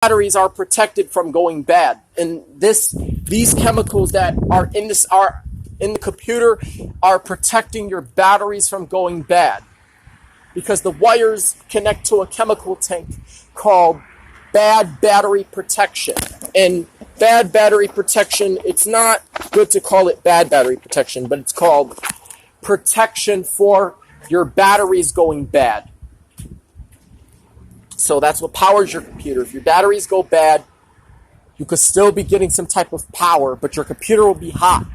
batteries are protected from going bad. And these chemicals that are in the computer are protecting your batteries from going bad, because the wires connect to a chemical tank called bad battery protection. And bad battery protection, it's not good to call it bad battery protection, but it's called protection for your batteries going bad. So that's what powers your computer. If your batteries go bad, you could still be getting some type of power, but your computer will be hot.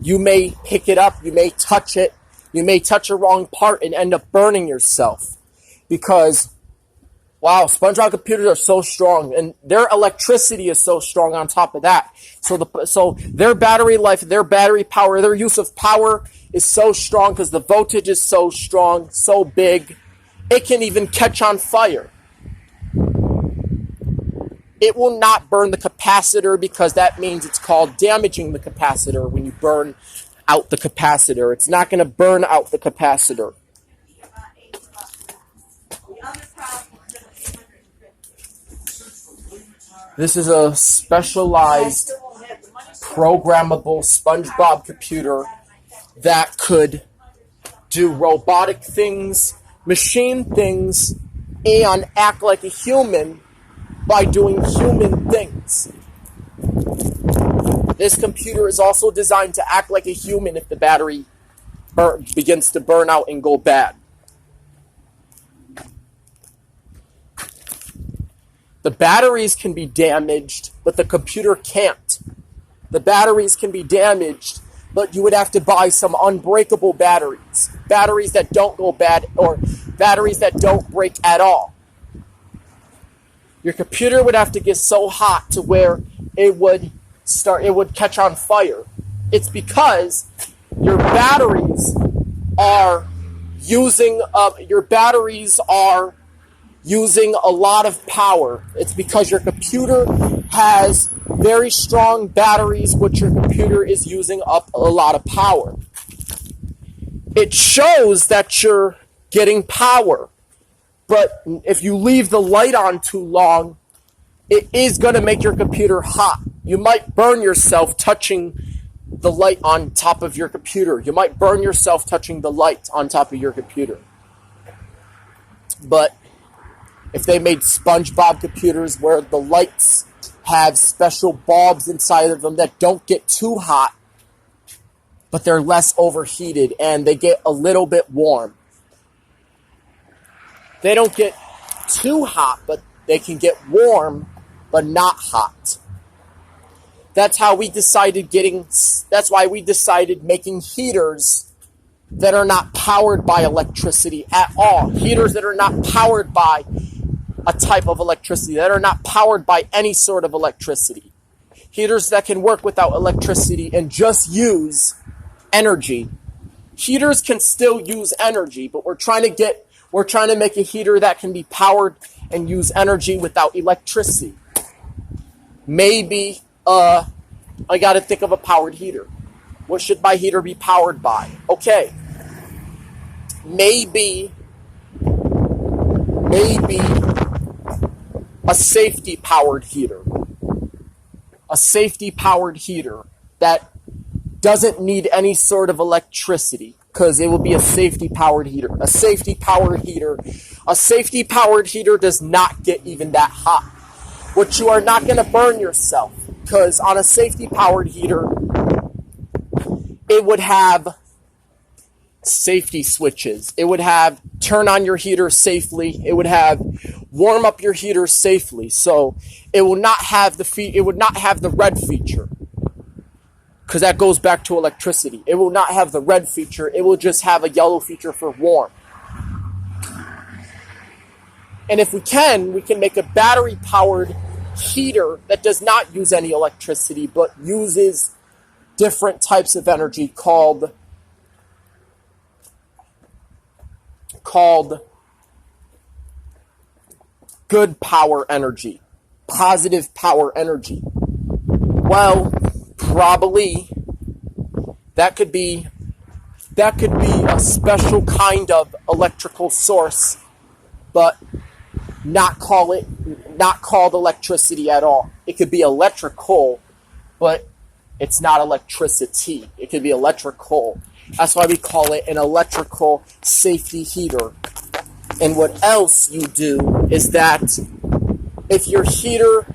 You may pick it up, you may touch it, you may touch a wrong part and end up burning yourself. Because, wow, SpongeBob computers are so strong, and their electricity is so strong on top of that. So their battery life, their battery power, their use of power is so strong because the voltage is so strong, so big, it can even catch on fire. It will not burn the capacitor because that means it's called damaging the capacitor when you burn out the capacitor. It's not going to burn out the capacitor. This is a specialized programmable SpongeBob computer that could do robotic things, machine things, and act like a human by doing human things. This computer is also designed to act like a human if the battery begins to burn out and go bad. The batteries can be damaged, but the computer can't. The batteries can be damaged, but you would have to buy some unbreakable batteries. Batteries that don't go bad, or batteries that don't break at all. Your computer would have to get so hot to where it would catch on fire. It's because your batteries are using a lot of power. It's because your computer has very strong batteries, which your computer is using up a lot of power. It shows that you're getting power, but if you leave the light on too long, it is going to make your computer hot. You might burn yourself touching the light on top of your computer. You might burn yourself touching the light on top of your computer. But if they made SpongeBob computers where the lights have special bulbs inside of them that don't get too hot, but they're less overheated and they get a little bit warm. They don't get too hot, but they can get warm, but not hot. That's why we decided making heaters that are not powered by electricity at all. Heaters that are not powered by a type of electricity, that are not powered by any sort of electricity. Heaters that can work without electricity and just use energy. Heaters can still use energy, but we're trying to make a heater that can be powered and use energy without electricity. Maybe, I gotta think of a powered heater. What should my heater be powered by? Okay. Maybe a safety powered heater. A safety powered heater that doesn't need any sort of electricity, because it will be a safety powered heater. A safety powered heater does not get even that hot. Which you are not going to burn yourself, because on a safety powered heater, it would have safety switches. It would have turn on your heater safely. It would have warm up your heater safely. So it will not have the red feature, because that goes back to electricity. It will not have the red feature. It will just have a yellow feature for warm. And if we can make a battery powered heater that does not use any electricity, but uses different types of energy called good power energy, positive power energy. Well, probably that could be a special kind of electrical source, but not call it not called electricity at all. It could be electrical, but it's not electricity. It could be electrical. That's why we call it an electrical safety heater. And what else you do is that if your heater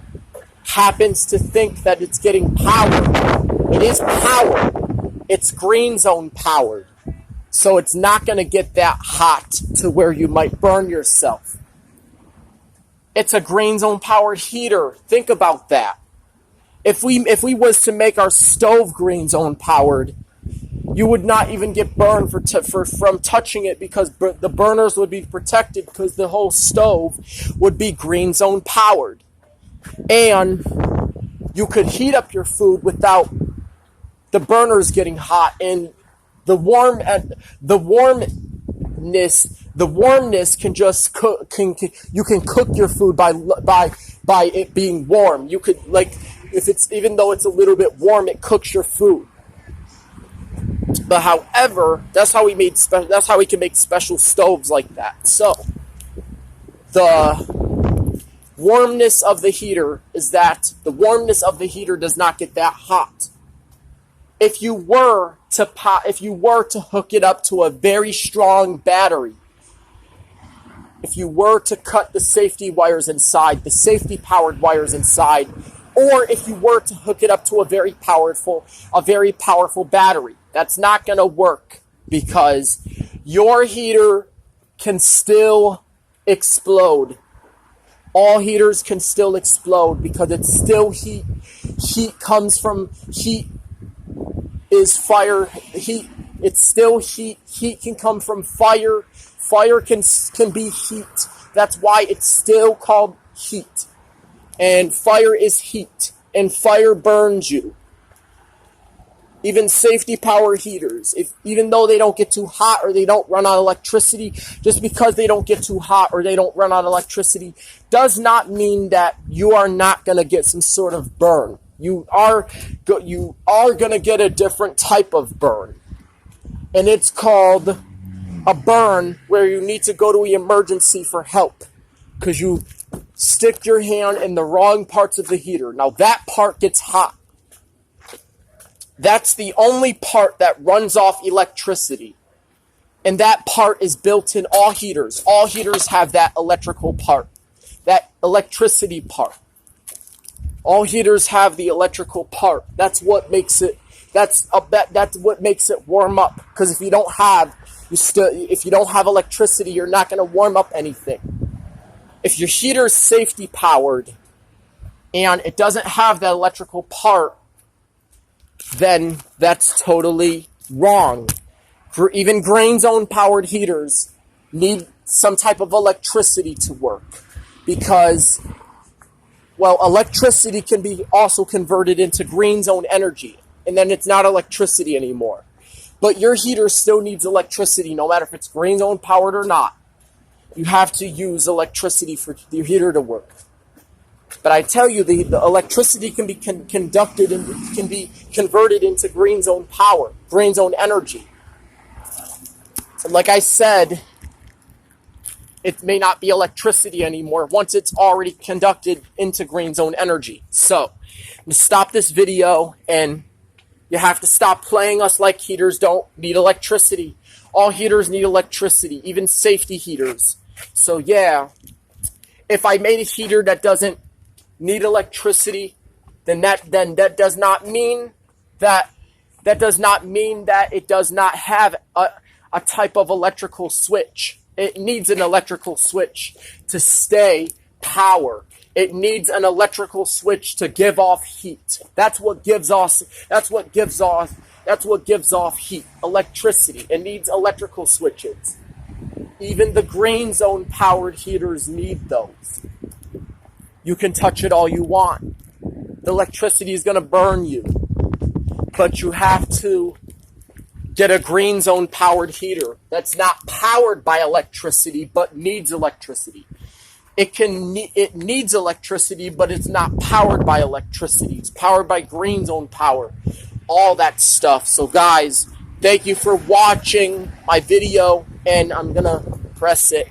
happens to think that it's getting power, it is power. It's green zone powered. So it's not going to get that hot to where you might burn yourself. It's a green zone powered heater. Think about that. If we was to make our stove green zone powered, you would not even get burned from touching it, because the burners would be protected, because the whole stove would be green zone powered. And you could heat up your food without the burners getting hot, and the warmness can just cook. You can cook your food by it being warm. You could, like, if it's, even though it's a little bit warm, it cooks your food. But however, that's how we can make special stoves like that. So the warmness of the heater is that the warmness of the heater does not get that hot. If you were to hook it up to a very strong battery, if you were to cut the safety wires inside, the safety powered wires inside, or if you were to hook it up to a very powerful battery, that's not going to work, because your heater can still explode. All heaters can still explode, because it's still heat. Heat comes from heat. Is fire. Heat. It's still heat. Heat can come from fire. Fire can be heat. That's why it's still called heat. And fire is heat. And fire burns you. Even safety power heaters, even though they don't get too hot or they don't run on electricity, just because they don't get too hot or they don't run on electricity does not mean that you are not going to get some sort of burn. You are going to get a different type of burn. And it's called a burn where you need to go to the emergency for help, because you stick your hand in the wrong parts of the heater. Now that part gets hot. That's the only part that runs off electricity. And that part is built in all heaters. All heaters have that electrical part, that electricity part. All heaters have the electrical part. That's what makes it warm up. Because if you don't have electricity, you're not going to warm up anything. If your heater is safety powered and it doesn't have that electrical part, then that's totally wrong. Even green zone powered heaters need some type of electricity to work, because, well, electricity can be also converted into green zone energy, and then it's not electricity anymore. But your heater still needs electricity, no matter if it's green zone powered or not. You have to use electricity for your heater to work. But I tell you, the electricity can be conducted and can be converted into green zone power, green zone energy. And like I said, it may not be electricity anymore once it's already conducted into green zone energy. So, I'm going to stop this video, and you have to stop playing us like heaters don't need electricity. All heaters need electricity, even safety heaters. So yeah, if I made a heater that doesn't need electricity, then that does not mean that it does not have a type of electrical switch. It needs an electrical switch to stay power. It needs an electrical switch to give off heat. That's what gives off heat, electricity. It needs electrical switches. Even the green zone powered heaters need those. You can touch it all you want. The electricity is going to burn you. But you have to get a green zone powered heater that's not powered by electricity but needs electricity. It needs electricity, but it's not powered by electricity. It's powered by green zone power. All that stuff. So guys, thank you for watching my video, and I'm going to press it.